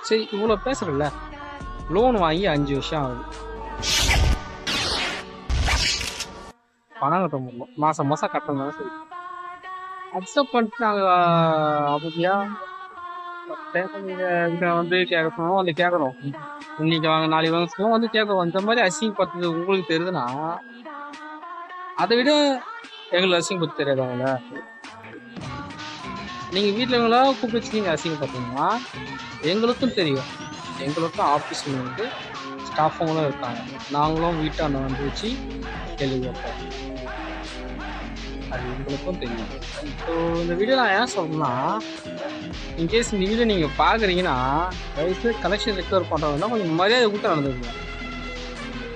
சரி இவ்வளோ பேசுறல, லோன் வாங்கி 5 வருஷம் ஆகுது, பணம் கட்ட முடியல, மாசம் மாசம் கட்டணும். சரி அக்செப்ட் பண்ணிட்டு நாங்கள் அப்படியா வந்து கேட்கணும், வந்து கேட்கணும். இன்னைக்கு வாங்க நாளைக்கு வாங்க சொல்லுவோம், வந்து கேட்கணும். இந்த மாதிரி அசிங்கப்படுத்துறது உங்களுக்கு தெரியுதுன்னா அதை விட எங்களுக்கு அசிங்கப்படுத்த தெரியாதவங்கள. நீங்கள் வீட்டில் இவங்களா கூப்பிட்டு நீங்கள் அசிங்கப்படுத்தீங்கன்னா எங்களுக்கும் தெரியும். எங்களுக்கும் ஆஃபீஸில் வந்து ஸ்டாஃபுங்களும் இருக்காங்க, நாங்களும் வீட்டாண்ட வந்து வச்சு கேள்வி கேட்போம். அது எங்களுக்கும் தெரியும். ஸோ இந்த வீடியோ நான் ஏன் சொல்றேன்னா, இன்கேஸ் இந்த வீடியோ நீங்கள் பார்க்குறீங்கன்னா தயவுசெய்து கலெக்ஷன் ரெக்கவர் பண்ணுறவங்கன்னா கொஞ்சம் மரியாதை கொடுத்து நடந்துக்கணும்.